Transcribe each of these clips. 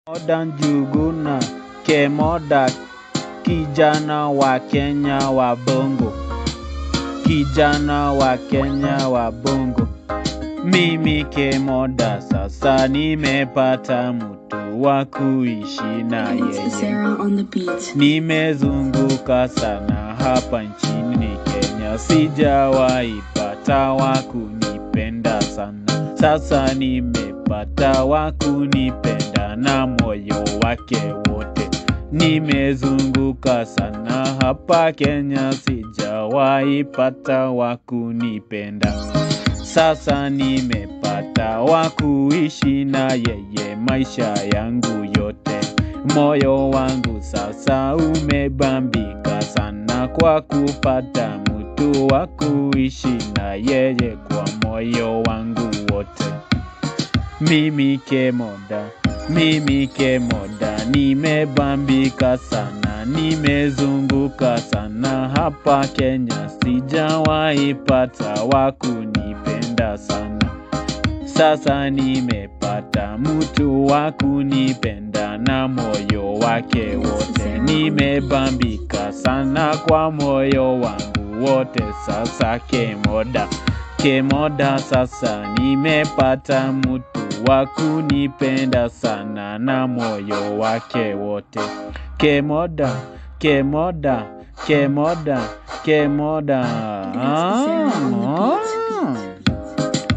Kemoda Njuguna, Kemoda, kijana wa Kenya wa bongo, kijana wa Kenya wa bongo. Mimi Kemoda sasa nimepata mtu wa kuishi na yeye. Nimezunguka sana hapa nchini Kenya, sijawahi pata wa kunipenda sana. Sasa nimepata wa kunipenda na moyo wake wote. Nimezunguka sana hapa Kenya, sijawahi pata wa kunipenda. Sasa nimepata wa kuishi na yeye maisha yangu yote. Moyo wangu sasa umebambika sana kwa kupata mtu wa kuishi na yeye kwa moyo wangu wote. Mimi Kemoda, nimebambika sana, nimezunguka sana hapa Kenya, sijawahi pata wa kunipenda sana. Sasa nimepata mtu wa kunipenda na moyo wake wote. Nimebambika sana kwa moyo wangu wote. Sasa Kemoda sasa nimepata mtu wa kunipenda sana na moyo wake wote. Kemoda.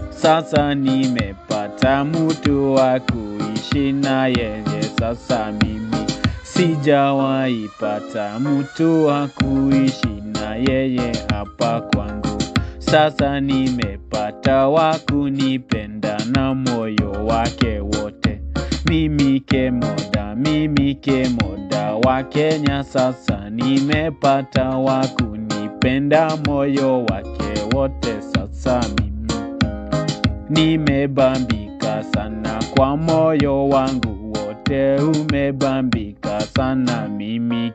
Sasa nimepata mtu wa kuishi na yeye. Sasa mimi sijawahi pata mtu wa kuishi na yeye hapa kwangu. Sasa nimepata wa kunipenda na moyo wake wote. Mimi Kemoda wa Kenya, sasa nimepata wa kunipenda moyo wake wote. Sasa mimi nimebambika sana kwa moyo wangu wote, umebambika sana. Mimi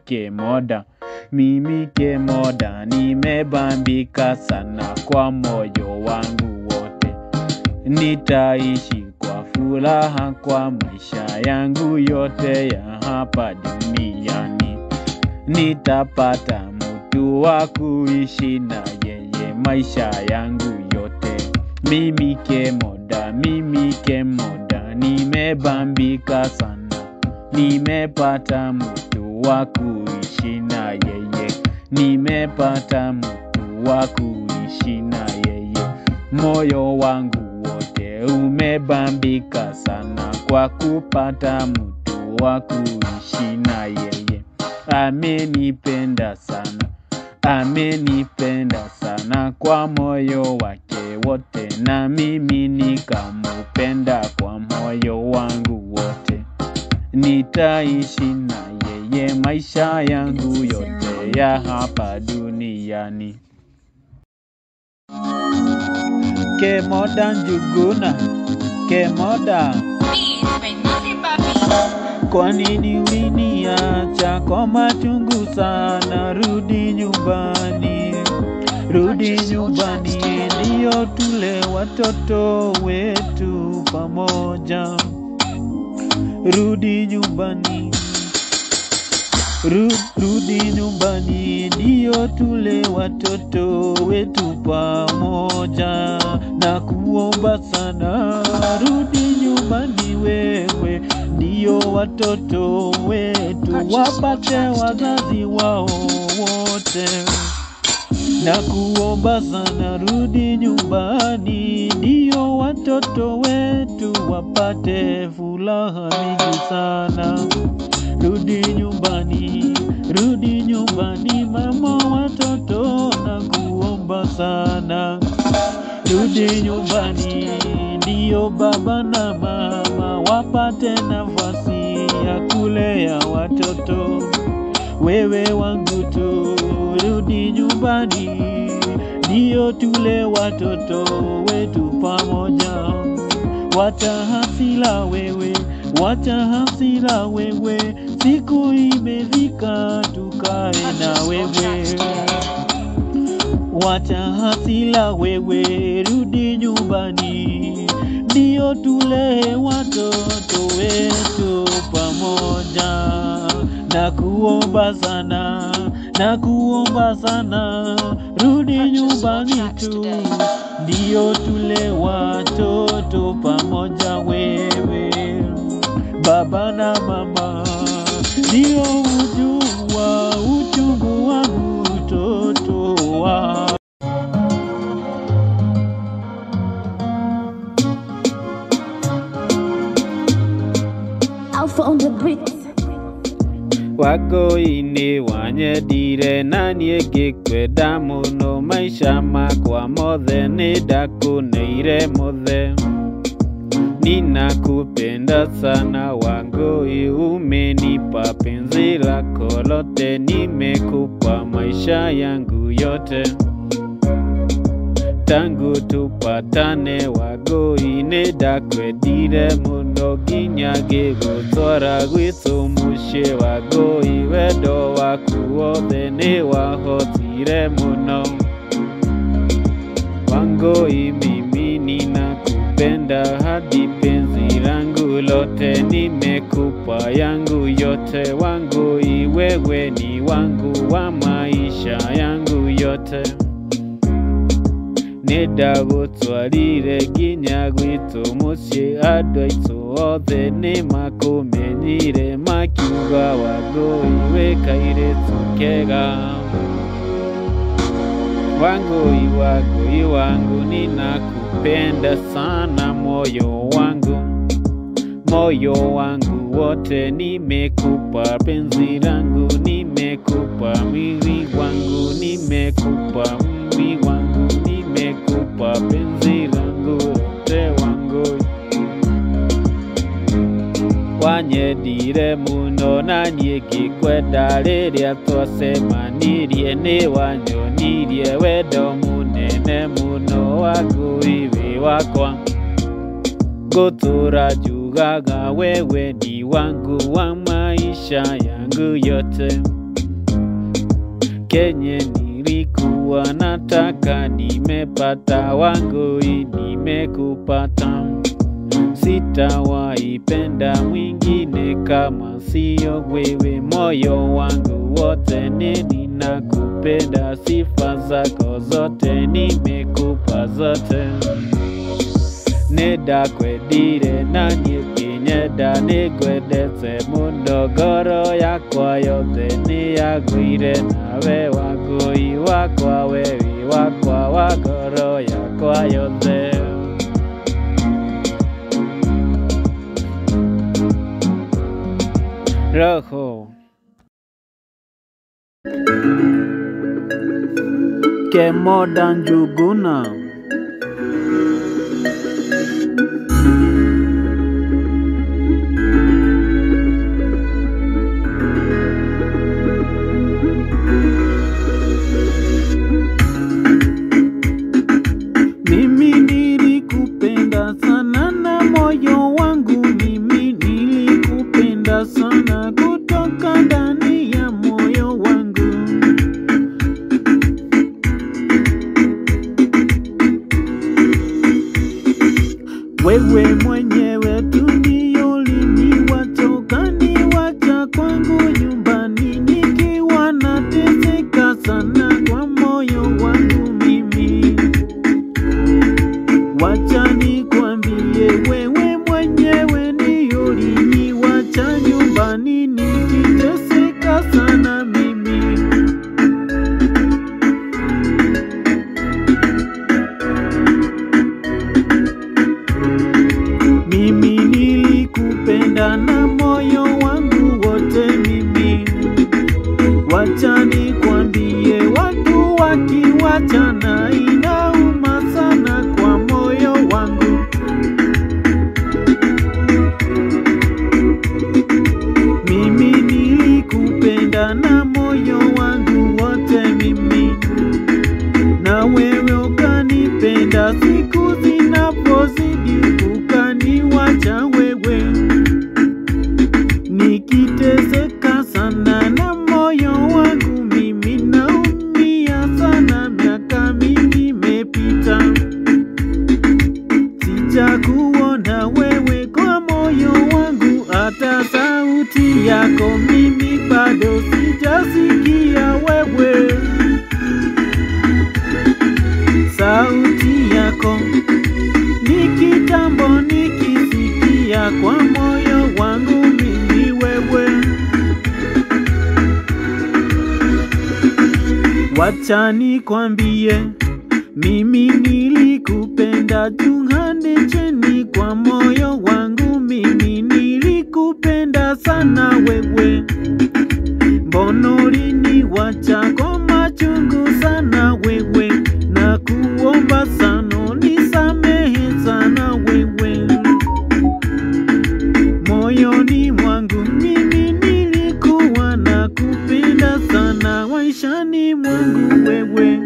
Kemoda nimebambika sana kwa moyo wangu wote. Nitaishi kwa furaha kwa maisha yangu yote ya hapa duniani. Nitapata mtu wa kuishi na yeye maisha yangu yote. Mimi Kemoda nimebambika sana, nimepata mtu wa kuishi na yeye. Nimepata mtu wa kuishi na yeye. Moyo wangu wote umebambika sana kwa kupata mtu wa kuishi na yeye. Amenipenda sana kwa moyo wake wote, na mimi nikamupenda kwa moyo wangu wote. Nitaishi na yeye maisha yangu yote ya hapa duniani. Kemoda Njuguna, Kemoda. Kwa nini uliniacha kwa machungu sana? Rudi nyumbani, ndio tule watoto wetu pamoja. Rudi nyumbani, ndio tule watoto wetu pamoja. Na kuomba sana, rudi nyumbani wewe, ndio watoto wetu wapate wazazi wao wote. Na kuomba sana, rudi nyumbani, ndio watoto wetu wapate furaha mingi sana. Rudi nyumbani mama watoto, na kuomba sana. Rudi nyumbani, ndio baba na mama wapate nafasi ya kulea watoto. Wewe wangu tu, rudi nyumbani, ndio tule watoto wetu pamoja. Wacha hasira wewe, siku imefika tukae na wewe. Wacha hasira wewe, rudi nyumbani, ndio tule watoto wetu pamoja. pamoja. Nakuomba sana, rudi nyumbani tu, ndio tule watoto pamoja. Wewe baba na mama ndio ujua uchungu wangu, mtoto wa Alpha on the beat. Wagoi-inĩ wanyendire na niĩ ngĩkwenda mũno, maisha makwa mothe nĩ ndakũneire mothe. Ninakupenda sana Wangui, umenipa penzi lako lote, nimekupa maisha yangu yote. Tangu tupatane Wangui, nĩ ndakwendire mũno nginya ngĩgũtwara gwitũ mũciĩ. Wangui, wendo waku wothe nĩ wahotire mũno. Wangui, mimi ninakupenda hadi penzi langu lote, nimekupa yangu yote. Wangui, wewe ni wangu wa maisha yangu yote. Nĩndagũtwarire nginya gwitũ mũciĩ, andũ aitũ othe nĩmakũmenyire makiuga Wangui wĩ kairĩtu kega. Wangui wangu, ninakupenda sana moyo wangu wote, nimekupa penzi langu, nimekupa mwili wangu, nimekupa mwili wangu, nimekupa penzi langu wote. Wangui, wanyendire mũno na niĩ ngĩkwenda, rĩrĩa twacemanirie nĩ wanyonirie wendo mũnene mũno. Wangui wĩ wakwa, ngũtũra njugaga wewe ni wangu wa maisha yangu yote. Kenye nilikuwa nataka nimepata, Wangui nimekupata. Sitawaipenda mwingine kama sio wewe, moyo wangu wote ninakupenda. Sifa zako zote nimekupa zote. Nĩndakwendire na niĩ ngĩnyenda, nĩngwendete mũno, ngoro yakwa yothe nĩyagũire nawe. Wangui wakwa, we wĩ wakwa wa ngoro yakwa yothe. Roho Kemoda Njuguna. Mimi nilikupenda sana na moyo wangu, mimi nilikupenda sana kutoka ndani ya moyo wangu. Wewe mwenyewe tu ndio uliniwacha, ukaniwacha kwangu nyumbani, nikiwa nateseka sana kwa moyo wangu mimi. Wacha nikwambie, wewe mwenyewe sauti yako mimi bado sijasikia wewe. Sauti yako ni kitambo nikisikia kwa moyo wangu mimi wewe. Wacha nikwambie, mimi nilikupenda jungande cheni kwa moyo wangu, mimi nilikupenda sana wewe. Mbona uliniwacha kwa machungu sana wewe, na kuomba sana nisamehe sana wewe. Moyoni mwangu mimi nilikuwa nakupenda sana, maishani mwangu wewe.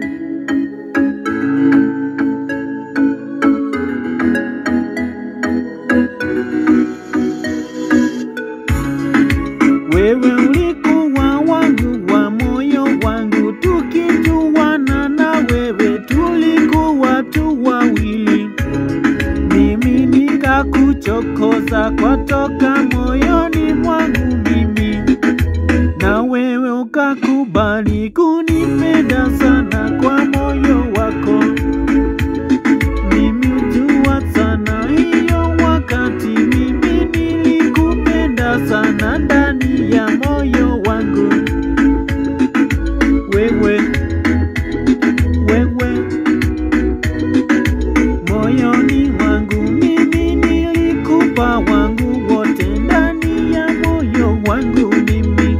Wewe ulikuwa wangu wa moyo wangu, tukijuana na wewe tulikuwa tu wawili. Mimi nikakuchokoza kwa toka moyoni mwangu mimi, na wewe ukakubali kunipenda sana kwa moyo wako. Mimi ujua sana hiyo wakati mimi nilikupenda sana ndani ya moyo wangu wewe. Moyoni mwangu mimi nilikupa wangu wote, ndani ya moyo wangu mimi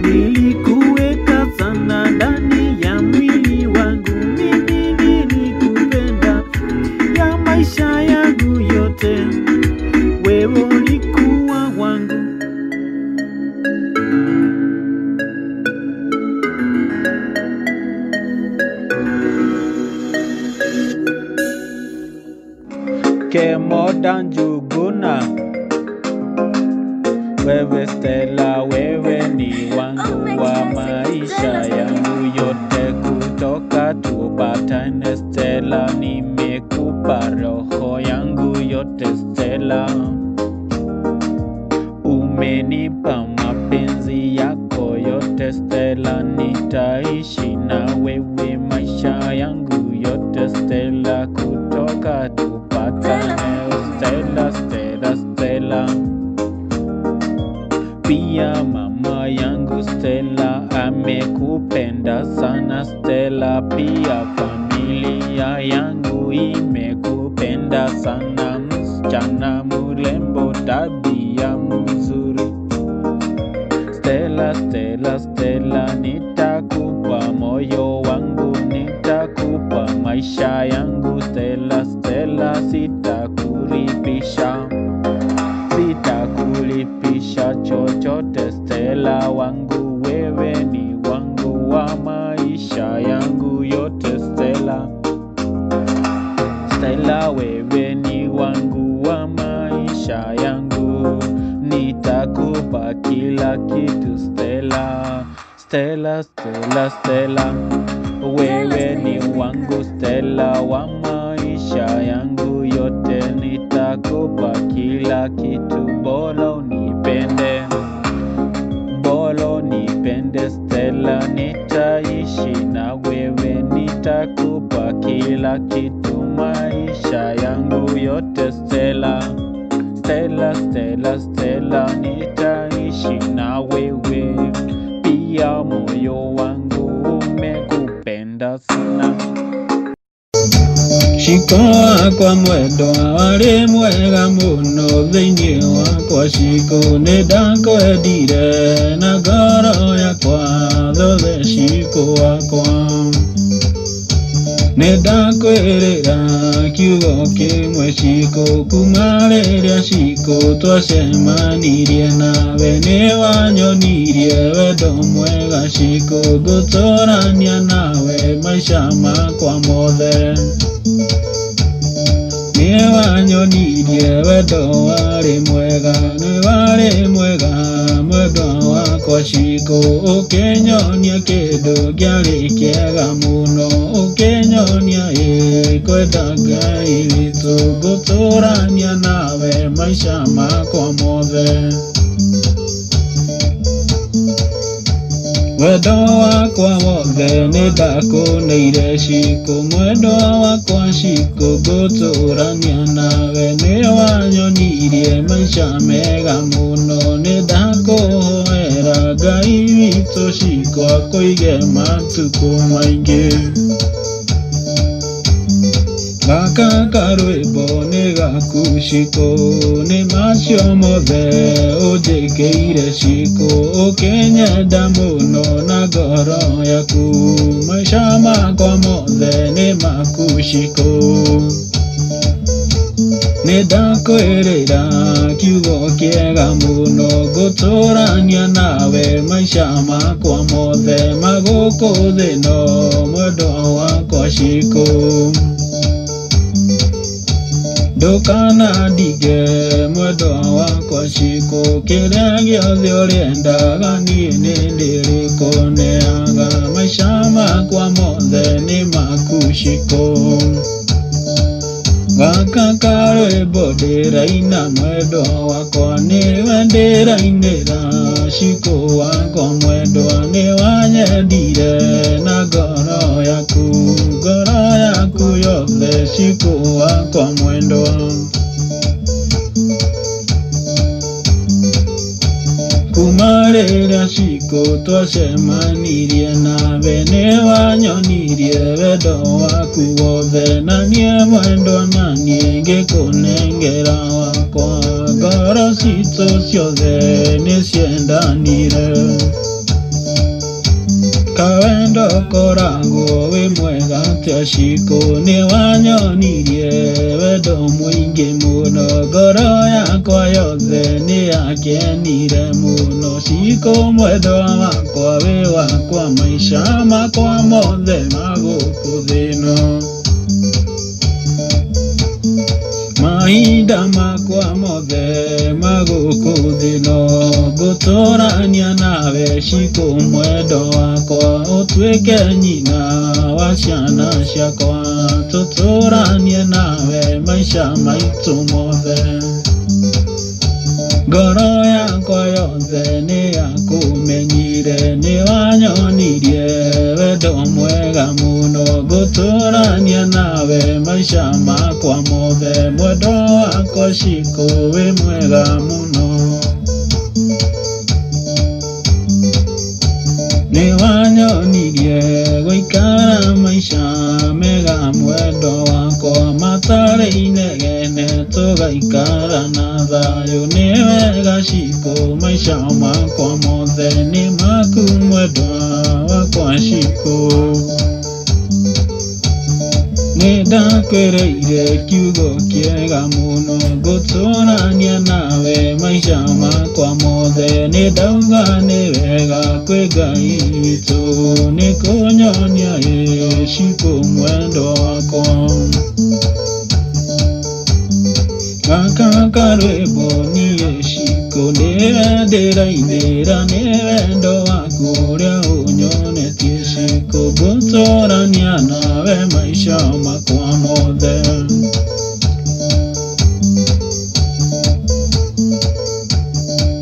nilikuweka sana, ndani ya mwili wangu mimi nilikupenda, ya maisha yangu yote wewe ulikuwa wangu. Kemoda Njuguna, wewe Stella, wewe ni wangu wa maisha yangu yote, kutoka tupatane Stella, nimekupa roho yangu yote Stella. Umenipa mapenzi yako yote Stella, nitaishi na wewe maisha yangu yote Stella, kutoka tupatane Stella, Stella, Stella. Pia mama yangu Stella amekupenda sana Stella, pia familia yangu imekupenda sana, msichana mrembo, tabia mzuri Stella, Stella, Stella. Nitakupa moyo wangu, nitakupa maisha yangu Stella, Stella. Sitakulipisha chochote Stella wangu, wewe ni wangu wa maisha yangu yote Stella. Stella, wewe ni wangu wa maisha yangu, nitakupa kila kitu Stella. Stella, Stella, Stella, wewe ni wangu Stella wa maisha yangu yote, nitakupa kila kitu. Bolo nipende Stella, nitaishi na wewe, nitakupa kila kitu maisha yangu yote Stella. Stella, Stella, Stella, nitaishi na wewe, pia moyo wangu umekupenda sana. Shiko wakwa mwendwa wari mwega muno thĩinĩ wakwa, Shiko nĩndakwendire na ngoro yakwa thothe, Shiko wakwa nĩndakwĩrĩra kiugo kĩmwe Shiko, kuma rĩrĩa Shiko twacemanirie nawe, nĩwanyonirie wendo mwega Shiko, ngũtũrania nawe maica makwa mothe. Nĩwanyonirie wendo warĩ mwega, nĩwarĩ mwega mwendwa wakwa Shiko, ũkĩnyonia kĩndũ kĩarĩ kĩega mũno, ũkĩnyonia kwenda Ngai witũ, ngũtũrania nawe maica makwa mothe. Wendo wakwa wothe nĩndakũneire Shiko, mwendo wakwa Shiko, ngũtũrania nawe. Nĩ wanyonirie maica mega mũno, nĩndakũhoera Ngai witũ Shiko akũige matukũ maingĩ. Gaka karwĩmbo nĩ gaku Shiko, nĩ macio mothe ũnjĩkĩire Shiko, ũkĩnyenda mũno na ngoro yaku. Maica makwa mothe nĩ maku Shiko, nĩndakwĩrĩra kiugo kĩega mũno, ngũtũrania nawe maica makwa mothe magũkũ thĩ ĩno, mwendwa wakwa Shiko. Ndũkanandige mwendwa wakwa Shiko, kĩrĩa gĩothe ũrĩendaga niĩ nĩndĩrĩkũneaga. Maica makwa mothe nĩ maku Shiko. Gaka karwĩmbo ndĩraina mwendwa wakwa, nĩwe ndĩrainĩra Shiko wakwa mwendwa. Nĩ wanyendire na ngoro yaku yothe Shiko wakwa mwendwa. Kuma rĩrĩa Shiko twacemanirie nawe, nĩ wanyonirie wendo waku wothe, na niĩ mwendwa na niĩ ngĩkũnengera wakwa. Ngoro citũ ciothe nĩ ciendanire, kawendo koragwo wĩ mwega atĩa Shiko, nĩ wanyonirie wendo mũingĩ mũno. Ngoro yakwa yothe nĩ yakenire mũno Shiko, mwendwa wakwa wĩ wakwa. Maica makwa mothe magũkũ thĩ ĩno, mahinda makwa mothe magũkũ thĩ ĩno, ngũtũrania nawe Shiko mwendwa wakwa. Ũtuĩke nyina wa ciana ciakwa, tũtũranie nawe maica maitũ mothe. Ngoro yakwa yothe nĩ yakũmenyire, nĩ wanyonirie wendo mwega mũno, ngũtũrania nawe maica makwa mothe. Mwendo wakwa Shiko wĩ mwega mũno, nĩ wanyonirie gũikara maica mega mwendo wakwa. Matarĩ inegene tũgaikara na thayũ, nĩ wega Shiko maica makwa mothe nĩ maku mwendwa wakwa Shiko. Nĩndakwĩrĩire kiugo kĩega mũno, ngũtũrania nawe maica makwa mothe. Nĩndauga nĩ wega kwĩ Ngai witũ, nĩ kũnyonia Shiko mwendwa wakwa. Gaka karwĩmbo niĩ Shiko nĩwe ndĩrainĩra, nĩ wendo waku ũrĩa ũnyonetie Shiko, ngũtũrania nawe maica makwa mothe.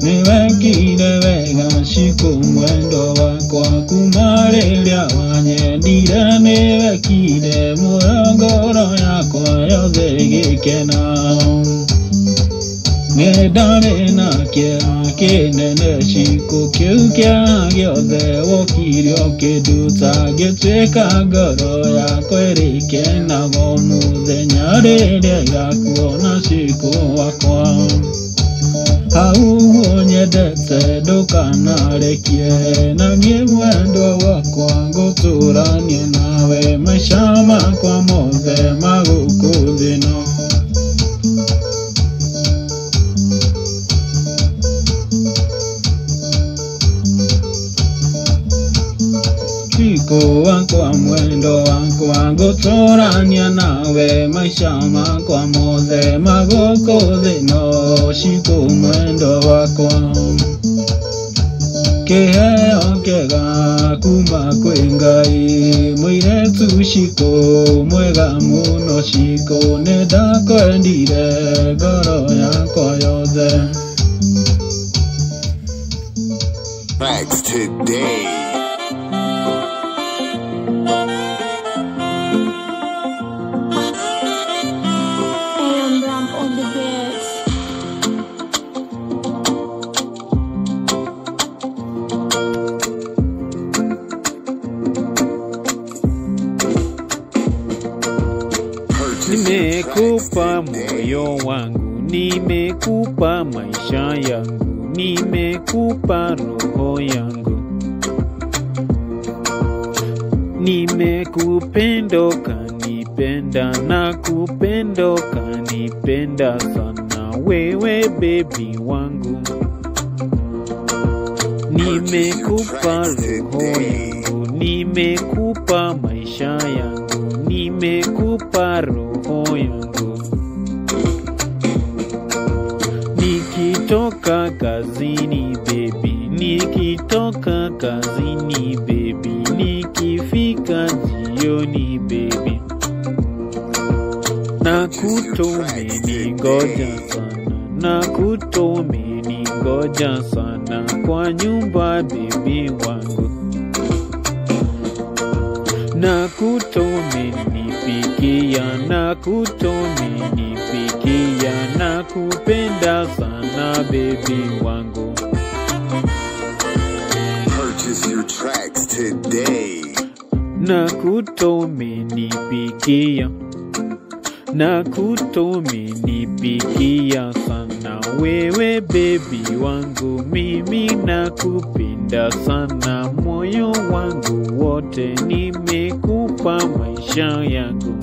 Nĩwekire wega Shiko mwendwa wakwa, kuma rĩrĩa wanyendire nĩwekire muoyo ngoro yakwa yothe ĩgĩkena. Nĩndarĩ na kĩeha kĩnene Shiko, kĩu kĩeha gĩothe wokire ũkĩnduta, ngĩtuĩka ngoro yakwa ĩrĩkenaga mũthenya rĩrĩa ngakuona Shiko wakwa. Hau nyendete ndũkanarekie, na niĩ mwendwa wakwa ngũtũrania nawe maica makwa mothe magũkũ thĩ ĩno. Shiko wakwa mwendo wakwa, ngũtũrania nawe maica makwa mothe magũkũ thĩ ĩno. Shiko mwendo wakwa, kĩheo kĩega kuma kwĩ Ngai, mũirĩtu Shiko mwega mũno Shiko, nĩndakwendire ngoro yakwa yothe. Facts today. nimekupa moyo wangu, nimekupa maisha yangu, nimekupa roho yangu. Nimekupenda kanipenda, nakupenda kanipenda sana wewe baby wangu. Nimekupa roho yangu, nimekupa maisha yangu, nimekupa roho yangu. Nikitoka kazini baby, nikitoka kazini baby, nikifika jioni baby, nakutomeningoja sana, nakutomeningoja sana kwa nyumba baby wangu. Nakutomenipikia, nakutomenipikia, nakupenda sana baby wangu. Purchase your tracks today. Nakutomenipikia, nakutomenipikia sana wewe baby wangu. Mimi nakupenda sana, moyo wangu wote, nimekupa maisha yangu.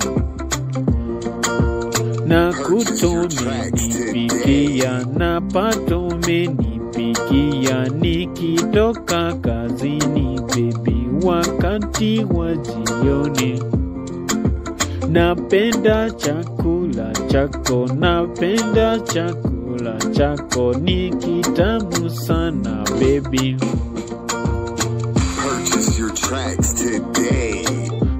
Nakutomenipikia, napatomenipikia, nikitoka kazini baby wakati wa jioni. Napenda chakula chako, napenda chakula chako, ni kitamu sana baby. Purchase your tracks today.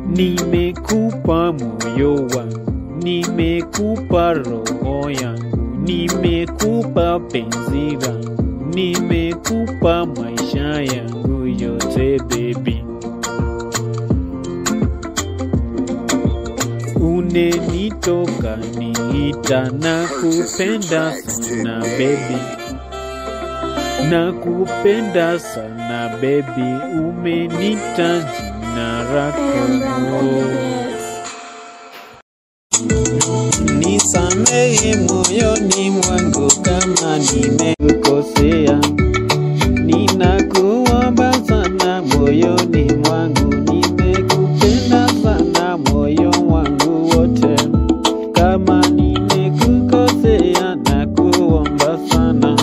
Nimekupa moyo wangu, nimekupa roho yangu, nimekupa penzi langu, nimekupa maisha yangu yote baby. Unenitoka niita, nakupenda sana baby, nakupenda sana baby, umenita jina lako. Nisamehe moyoni mwangu kama nimekukosea, ninakuomba sana moyoni mwangu, nimekupenda sana moyo wangu wote. Kama nimekukosea nakuomba sana,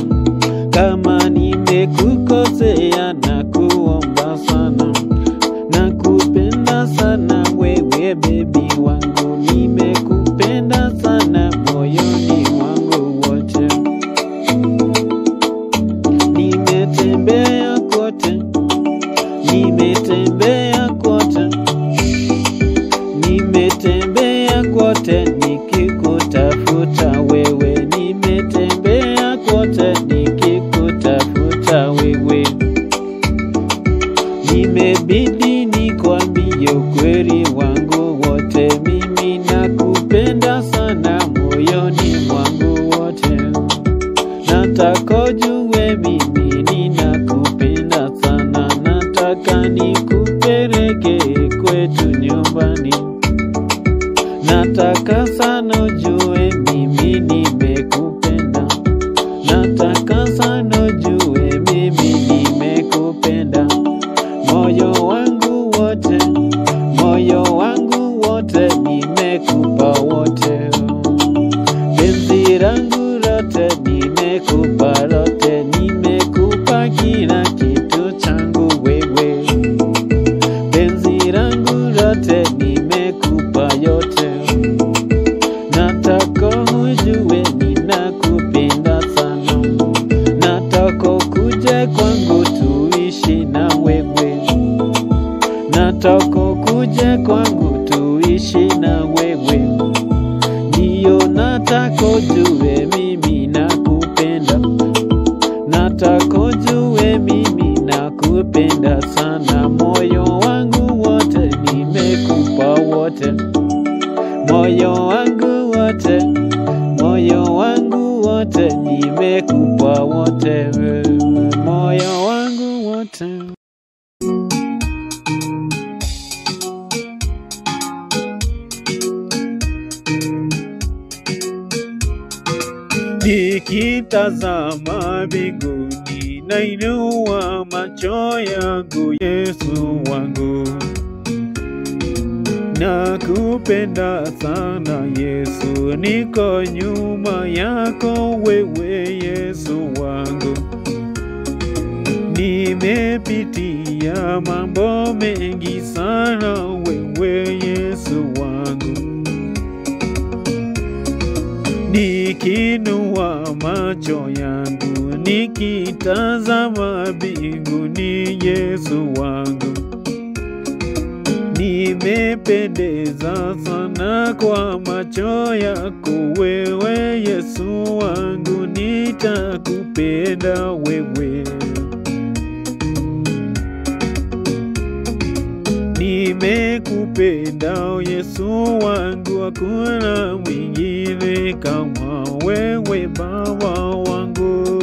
kama nimekukosea nakuomba sana. Nakupenda sana wewe baby wangu, nimekupenda sana moyoni mwangu wote. Nimetembea kote, nimetembea kote, nimetembea kote nikikutafuta wewe, nimetembea kote nikikutafuta wewe. Nimebidi nikwambie ukweli wangu wote, mimi nakupenda sana moyoni mwangu wote. Nataka ujue mimi ninakupenda sana, nataka nikupeleke kwetu nyumbani. Nataka sana ujue mimi nimekupenda, nataka sana ujue mimi nimekupenda. Moyo wangu wote, moyo wangu wote, nimekupa wote. Penzi langu lote, nimekupa lote, nimekupa kila kitu changu wewe. Penzi langu lote, nimekupa yote. Nataka ujue ninakupenda sana, nataka kuje kwangu tuishi na wewe, nataka kuje kwangu tuishi na wewe. Ndiyo nataka ujue mimi nakupenda, nataka ujue mimi nakupenda sana. Moyo wangu wote nimekupa wote, moyo wangu wote, moyo wangu wote nimekupa wote, moyo wangu wote. Nikitazama mbinguni nainua macho yangu, Yesu wangu. Nakupenda sana Yesu, niko nyuma yako wewe Yesu wangu. Nimepitia mambo mengi sana wewe Yesu wangu. Nikinua macho yangu nikitazama mbinguni, Yesu wangu. Nimependeza sana kwa macho yako wewe Yesu wangu, nitakupenda wewe. Nimekupenda Yesu wangu, hakuna mwingine kama wewe Baba wangu.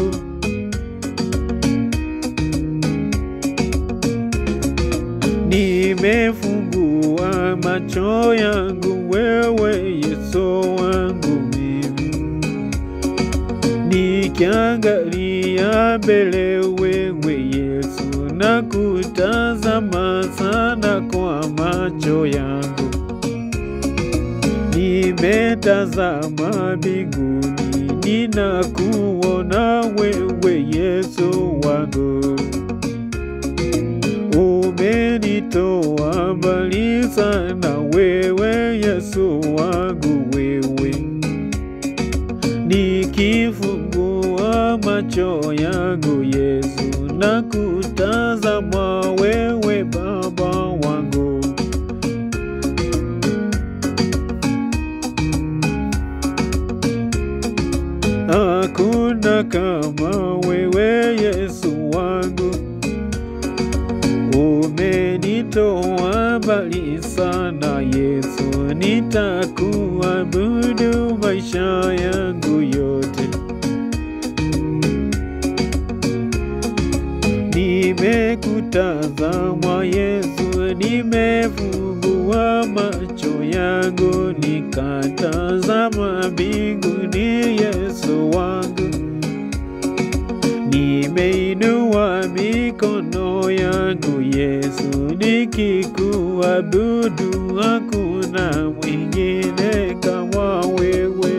Nimefungua macho yangu wewe Yesu wangu mimi. Nikiangalia mbele wewe Yesu, nakutazama sana kwa macho yangu. Nimetazama mbinguni, ninakuona wewe Yesu wangu. Umenitoa mbali sana wewe Yesu wangu wewe. Nikifungua macho yangu Yesu, nakutazama wewe Baba wangu. Hakuna kama wewe Yesu wangu. Umenitoa mbali sana Yesu, nitakuabudu maisha yangu yote. Nimekutazama Yesu, nimefungua macho yangu nikatazama mbinguni, Yesu wangu. Nimeinua mikono yangu Yesu, nikikuabudu, hakuna mwingine kama wewe.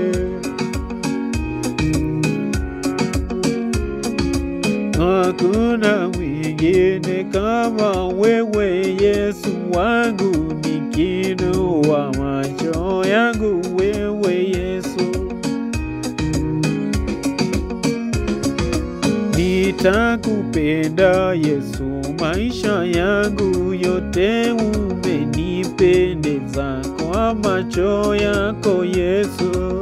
Hakuna mwingine kama wewe Yesu wangu, nikiinua macho yangu wewe Yesu. Nitakupenda Yesu maisha yangu yote, umenipendeza kwa macho yako Yesu.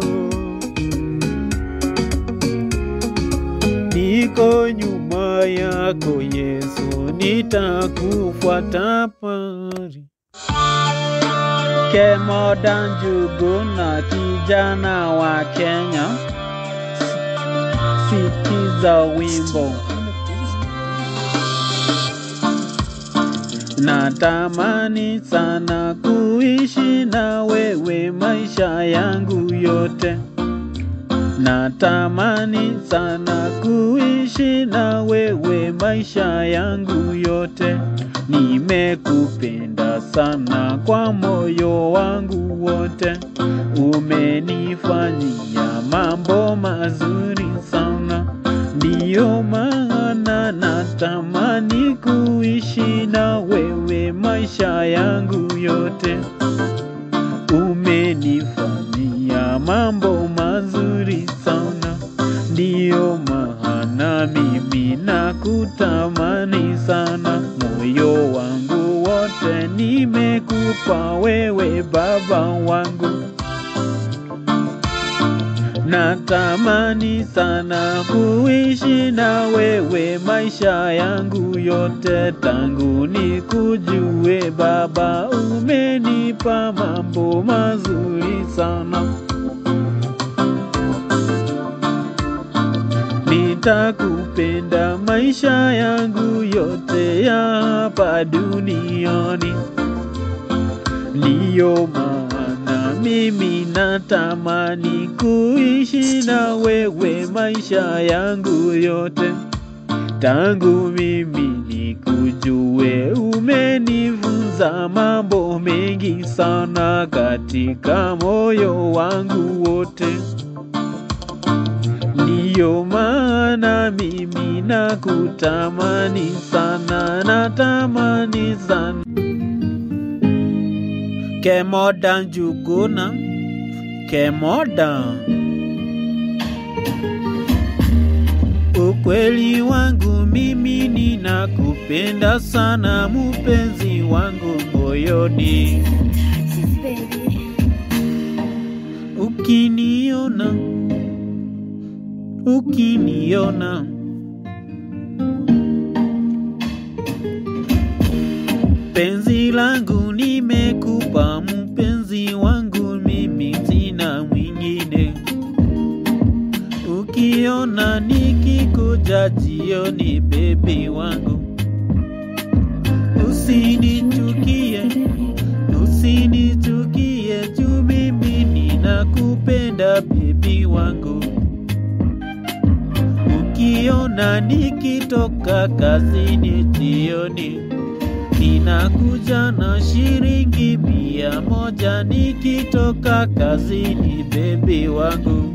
Niko nyuma yako Yesu, nitakufuata pari. Kemoda Njuguna, kijana wa Kenya, sikiza wimbo. Natamani sana kuishi na wewe maisha yangu yote. Natamani sana kuishi na wewe maisha yangu yote. Nimekupenda sana kwa moyo wangu wote. Umenifanyia mambo mazuri sana. Ndiyo maana natamani kuishi na wewe maisha yangu yote. Umenifanyia mambo mazuri sana. Ndiyo maana mimi nakutamani sana. Moyo wangu wote nimekupa wewe Baba wangu. Natamani sana kuishi na wewe maisha yangu yote. Tangu nikujue Baba, umenipa mambo mazuri sana. Nitakupenda maisha yangu yote ya hapa duniani. Ndiyo maana mimi natamani kuishi na wewe maisha yangu yote. Tangu mimi nikujue umenifunza mambo mengi sana katika moyo wangu wote. Ndiyo maana mimi nakutamani sana, natamani sana. Kemoda Njuguna, Kemoda. Ukweli wangu mimi ninakupenda sana mpenzi wangu moyoni. Ukiniona penzi langu nimekupa mpenzi wangu, mimi sina mwingine. Ukiona nikikuja jioni baby wangu, usinichukie juu mimi ninakupenda baby wangu. Ukiona nikitoka kazini jioni, ninakuja na shilingi 100 nikitoka kazini baby wangu.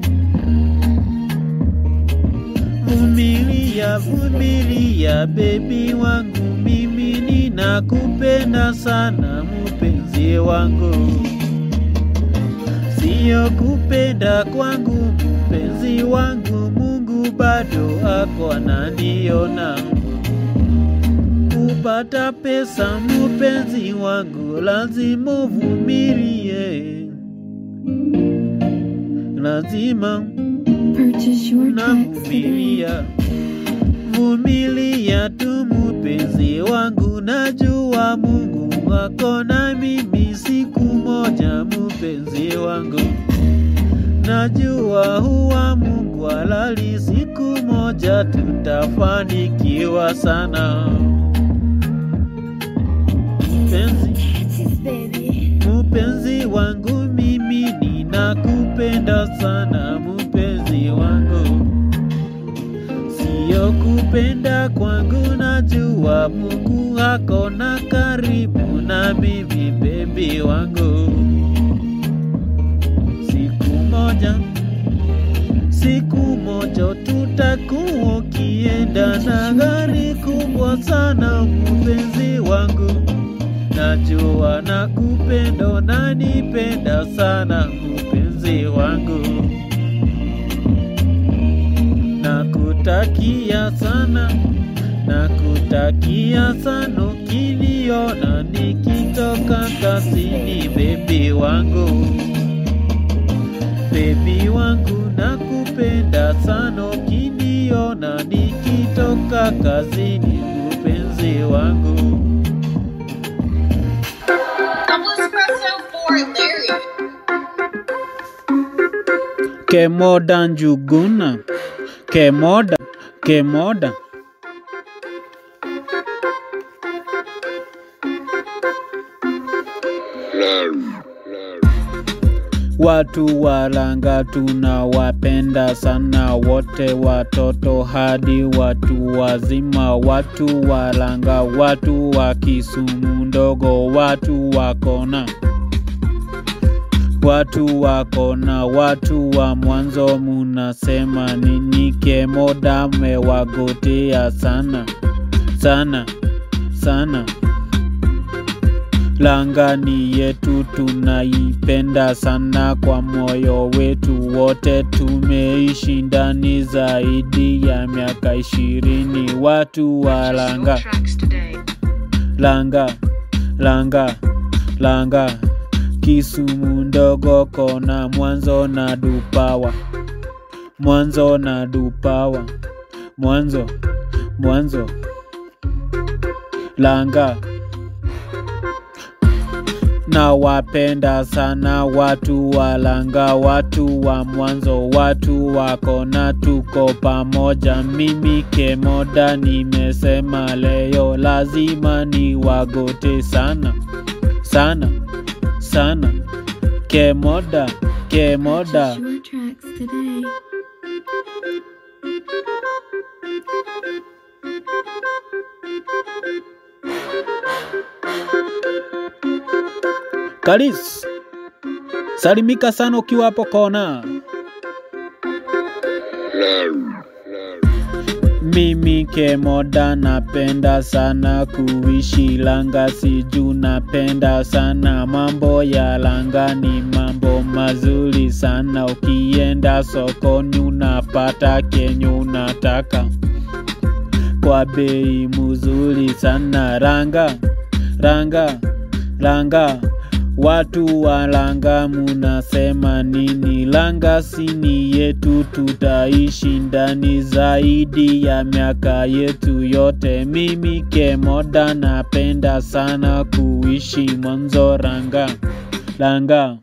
Vumilia baby wangu, mimi ninakupenda sana mpenzi wangu. Sio kupenda kwangu mpenzi wangu, Mungu bado ako ananiona. Kupata pesa mpenzi wangu lazima uvumilie, lazima navumilia. Vumilia tu mpenzi wangu, najua Mungu wako na mimi siku moja mpenzi wangu. Najua huwa Mungu halali, siku moja tutafanikiwa sana. Mpenzi wangu mimi ninakupenda sana mpenzi wangu. Sio kupenda kwangu, najua Mungu hako na karibu na mimi baby wangu. Siku moja tutakuwa ukienda na gari kubwa sana mpenzi wangu. Najua nakupenda na nipenda sana mpenzi wangu. Nakutakia sana ukiniona nikitoka kazini baby wangu. Baby wangu nakupenda sana ukiniona nikitoka kazini mpenzi wangu. Kemoda Njuguna, Kemoda. Watu wa Langa tunawapenda sana wote, watoto hadi watu wazima. Watu wa Langa, watu wa Kisumu ndogo, watu wa Kona, watu wa Mwanzo munasema nini? Kemoda mewagotea sana. Langa ni yetu tunaipenda sana kwa moyo wetu wote. Tumeishi ndani zaidi ya miaka 20. Watu wa Langa, Kisumu ndogo, Kona, Mwanzo na Dupawa. Mwanzo Langa. Na wapenda sana watu wa Langa, watu wa Mwanzo, watu wa Kona, tuko pamoja. Mimi Kemoda nimesema leo lazima ni wagote sana. Kemoda, Purchase your tracks today. Kalis, salimika sana ukiwa hapo kona. Mimi Kemoda napenda sana kuishi Langa, siju napenda sana mambo ya Langa, ni mambo mazuri sana. Ukienda sokoni unapata kenye unataka kwa bei mzuri sana. Langa, watu wa Langa munasema nini? Langa sini yetu, tutaishi ndani zaidi ya miaka yetu yote. Mimi Kemoda napenda sana kuishi mwanzo Langa.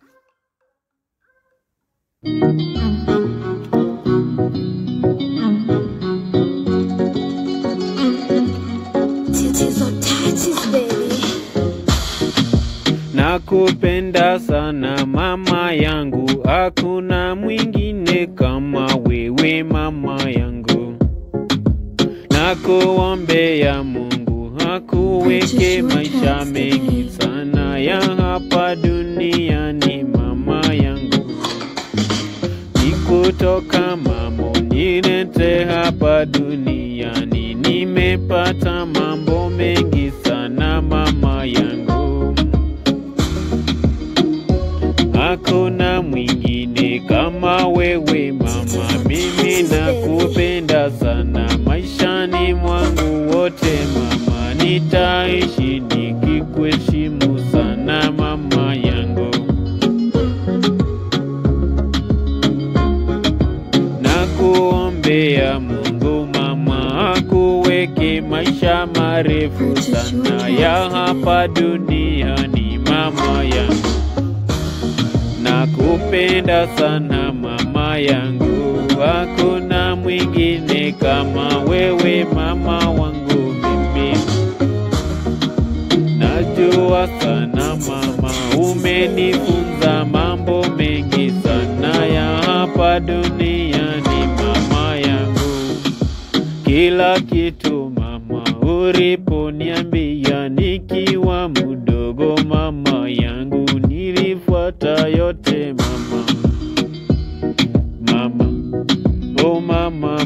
Nakupenda sana mama yangu, hakuna mwingine kama wewe mama yangu. Nakuombea Mungu akuweke maisha mengi sana ya hapa duniani mama yangu. Nikutoka mamo nilete hapa duniani, nimepata mambo mengi sana mama yangu. Hakuna mwingine kama wewe mama, mimi nakupenda sana maishani mwangu wote mama. Nitaishi nikikuheshimu sana mama yangu. Nakuombea Mungu mama akuweke maisha marefu sana ya hapa duniani mama yangu. Nakupenda sana mama yangu, hakuna mwingine kama wewe mama wangu mimi. Najua sana mama, umenifunza mambo mengi sana ya hapa duniani mama yangu. Kila kitu mama uliponiambia nikiwa mdogo mama yangu, nilifuata yote mama. Oh mama.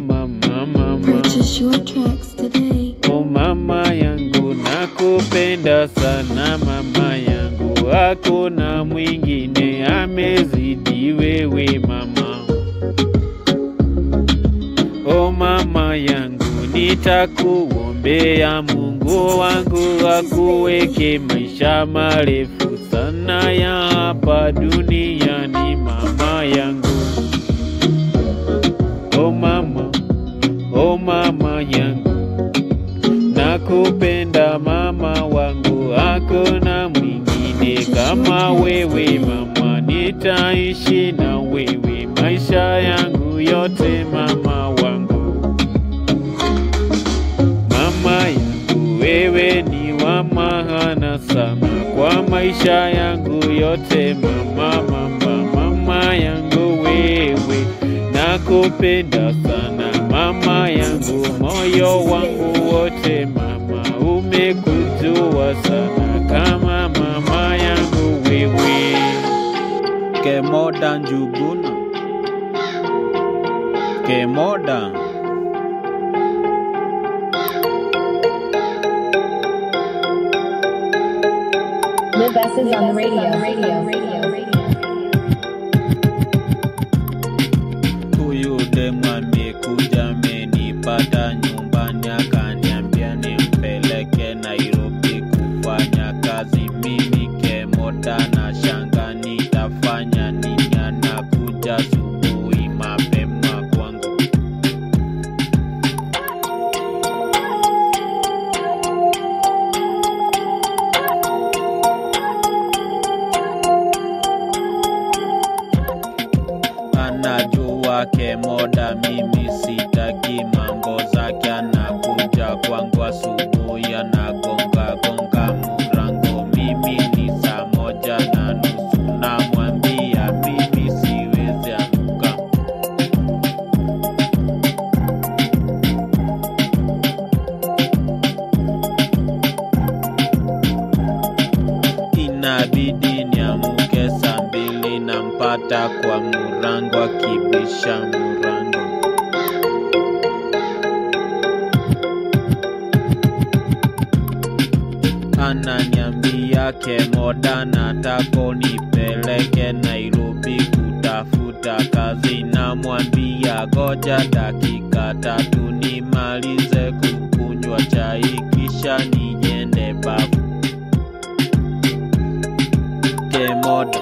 Purchase your tracks today. Oh mama yangu, nakupenda sana mama yangu, hakuna mwingine amezidi wewe mama. Oh mama yangu, nitakuombea Mungu wangu akuweke maisha marefu sana ya hapa duniani mama yangu. Oh mama yangu, nakupenda mama wangu, hakuna mwingine kama wewe mama. Nitaishi na wewe maisha yangu yote mama wangu. Mama yangu, wewe ni wa maana sana kwa maisha yangu yote mama. Mama yangu, wewe nakupenda sana mama yangu, moyo wangu wote mama, umekujua sana kama mama yangu wewe. Kemoda Njuguna, Kemoda. The best is on the radio. Huyu demu amekuja amenipata nyumbani, akaniambia nimpeleke Nairobi kufanya kazi. Mimi Kemoda na shanga nitafanya nini? Anakuja asubuhi mapema kwangu. Anajua Kemoda mimi sitaki mambo zake, anakuja kwangu asubuhi, anagonga mlango. Mimi ni 1:30, namwambia ananita kwa murango akibisha murango. Ananiambia Kemoda nataka nipeleke Nairobi kutafuta kazi, namwambia goja dakika 3 nimalize kukunywa chai kisha niende bafu. Kemoda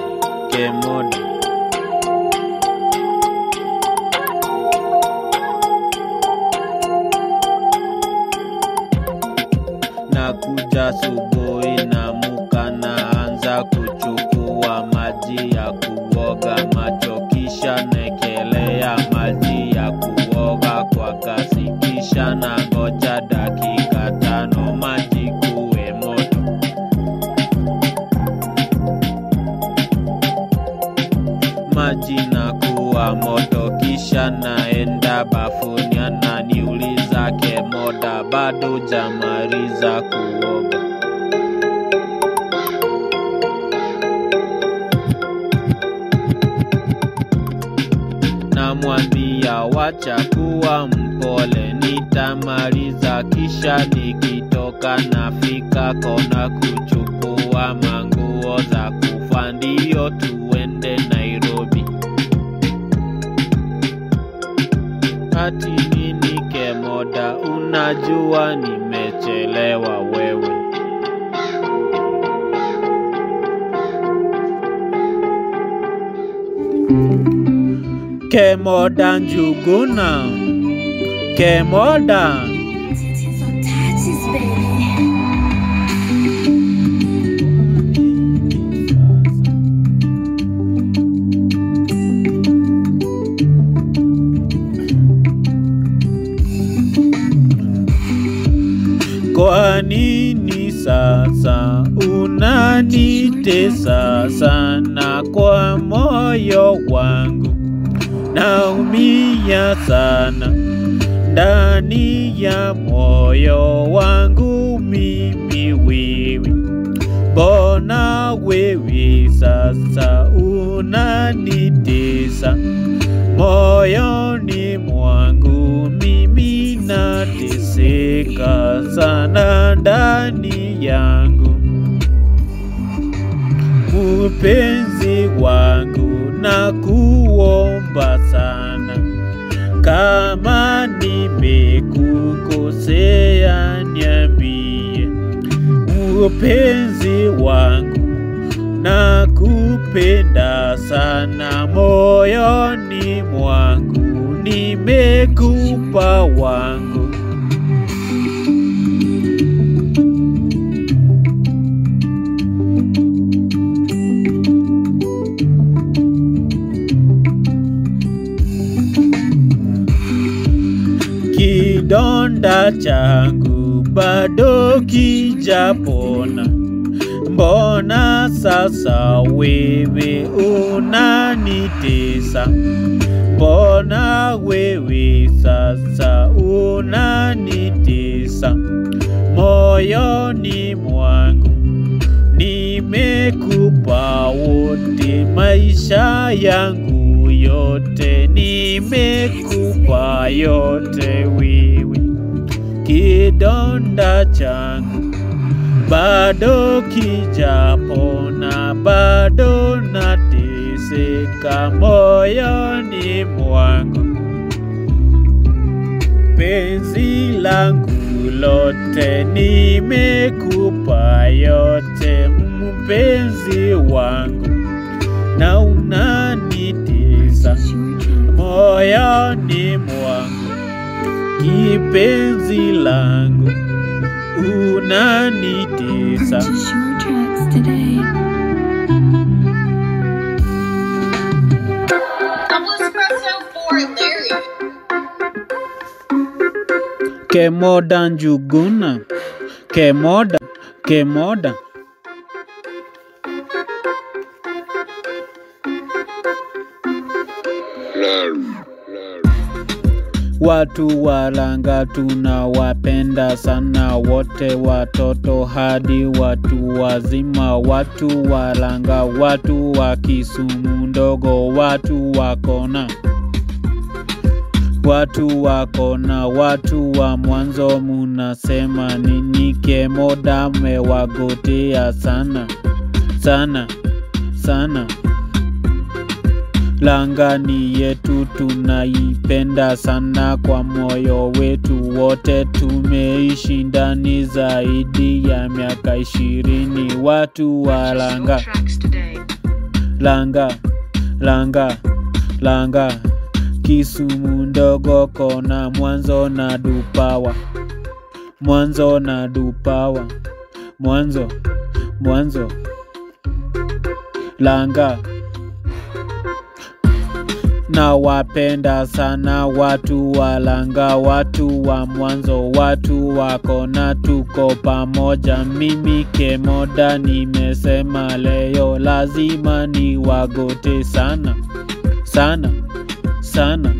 nakuja asubuhi naamka naanza kuchukua maji ya kuoga macho kisha nekelea maji ya kuoga kwa kasi kisha nangoja dakika 5 maji kuwe moto. Maji na kuwa moto kisha naenda bafuni, ananiuliza Kemoda bado jamaliza kuoga? Namwambia wacha kuwa mpole nitamaliza, kisha nikitoka nafika kona kuchukua manguo za kuvaa ndio tuende Nairobi. Ati nini Kemoda, unajua nimechelewa wewe. Kemoda Njuguna, Kemoda kwa nini sasa unanitesa sana kwa moyo wangu? Naumia sana ndani ya moyo wangu mimi wewe. Mbona wewe sasa unanitesa moyoni mwangu? Mimi nateseka sana ndani yangu. Mpenzi wangu nakuomba sana, kama nimekukosea niambie. Mpenzi wangu nakupenda sana, moyoni mwangu nimekupa wangu. Kidonda changu bado kijapona, mbona sasa wewe unanitesa? Mbona wewe sasa unanitesa moyoni mwangu? Nimekupa wote maisha yangu yote, nimekupa yote wewe. Kidonda changu bado kijapona, bado nateseka moyoni mwangu. Penzi langu lote nimekupa yote, mpenzi wangu, na unanitesa moyoni mwangu. Kipenzi langu unanitesa. Purchase your tracks today. Double espresso for Larry. Kemoda Njuguna, Kemoda. Watu walanga tunawapenda sana wote, watoto hadi watu wazima. Watu walanga, watu wa Kisumu ndogo, watu wakona, watu wa mwanzo munasema nini? Kemoda mewagotea sana sana sana. Langani yetu tunaipenda sana kwa moyo wetu wote, tumeishi ndani zaidi ya miaka 20. Watu wa Langa Kisumu ndogo kona, Mwanzo na Dupawa, Mwanzo Langa. Na wapenda sana watu wa Langa, watu wa Mwanzo, watu wako na tuko pamoja. Mimi Kemoda nimesema leo lazima ni wagote sana sana sana.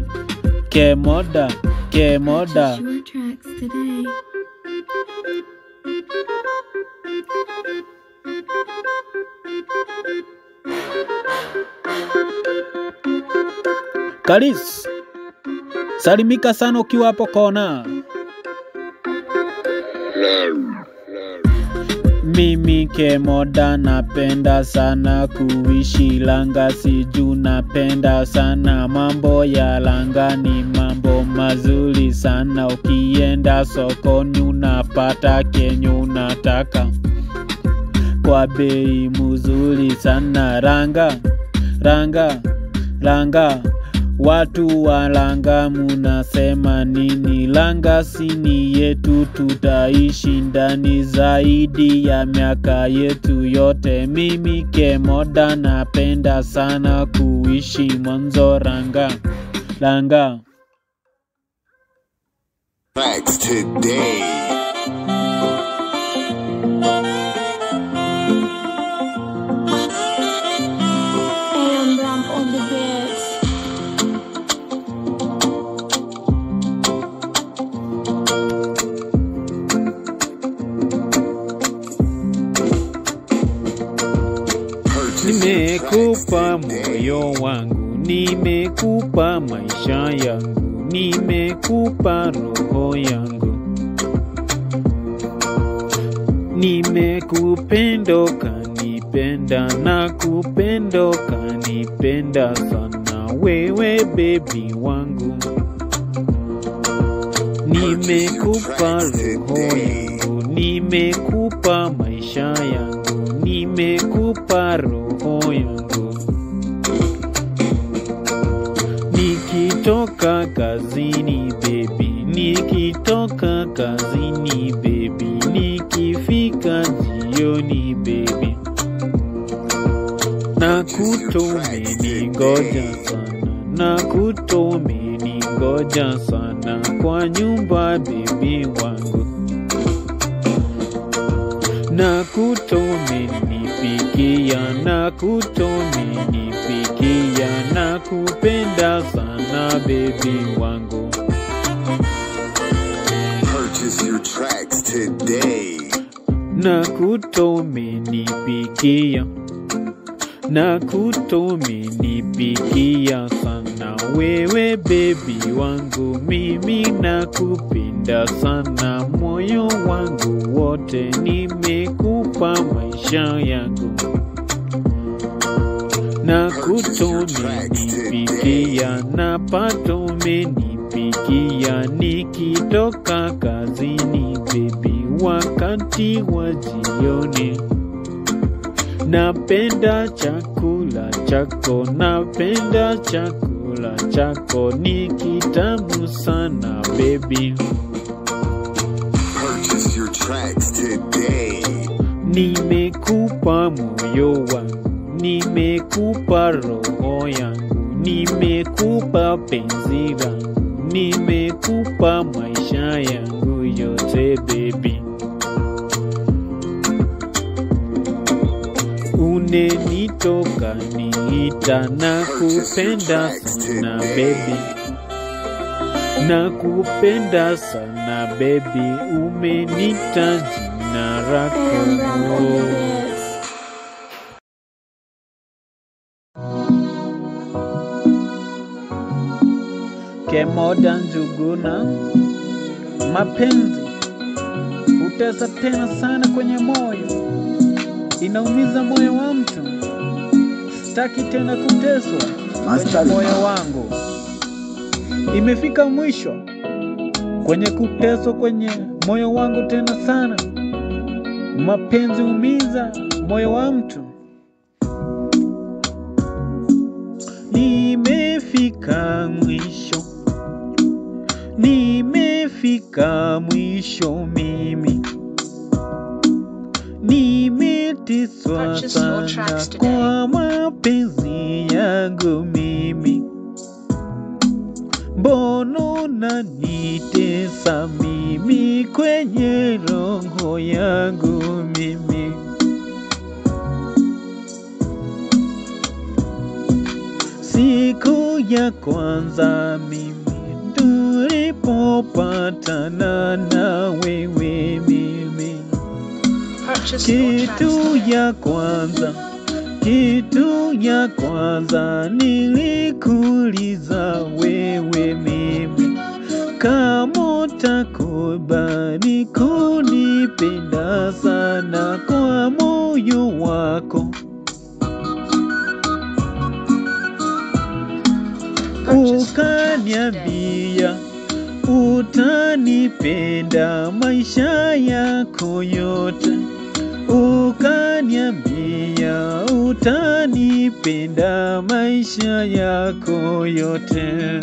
Kemoda Purchase your tracks today. Kalis, salimika sana ukiwa hapo kona. Mimi Kemoda napenda sana kuishi Langa, siju napenda sana mambo ya Langa, ni mambo mazuri sana. Ukienda sokoni unapata kenye unataka kwa bei mzuri sana. Langa watu wa Langa munasema nini? Langa sini yetu, tutaishi ndani zaidi ya miaka yetu yote. Mimi Kemoda napenda sana kuishi Mwanzo Langa. Tracks today. Nimekupa moyo wangu, nimekupa maisha yangu, nimekupa roho yangu. Nimekupenda kanipenda, nakupenda kanipenda sana wewe baby wangu. Nimekupa roho yangu, nimekupa maisha yangu, nimekupa roho yangu. Nikitoka kazini baby, nikitoka kazini baby, nikifika jioni baby, nakutomeningoja sana kwa nyumba baby wangu. Nakutomenipikia, nakupenda sana baby wangu. Purchase your tracks today. Nakutomenipikia sana wewe baby wangu. Mimi nakupenda sana moyo wangu wote, nimekupa maisha yangu. Nakutomenipikia, napatomenipikia, nikitoka kazini baby wakati wa jioni. Napenda chakula chako, ni kitamu sana baby. Purchase your tracks today. Nimekupa moyo wangu, nimekupa roho yangu, nimekupa penzi langu, nimekupa maisha yangu yote baby. Unenitoka niita, nakupenda sana baby, nakupenda sana baby, umenita jina lako. Kemoda Njuguna. Mapenzi hutesa tena sana kwenye moyo, inaumiza moyo wa mtu. Sitaki tena kuteswa kwenye moyo wangu. Imefika mwisho kwenye kuteswa kwenye moyo wangu tena sana. Mapenzi humiza moyo wa mtu. Nimefika mwisho, nimefika mwisho mimi. Nimeteswa sana kwa mapenzi yangu mimi. Mbona unanitesa mimi kwenye roho yangu mimi? Siku ya kwanza mimi tulipopatana na wewe mimi, kitu ya kwanza nilikuuliza wewe mimi, kama utakubali kunipenda sana kwa moyo wako. Ukaniambia utanipenda maisha yako yote. Ukaniambia utanipenda maisha yako yote.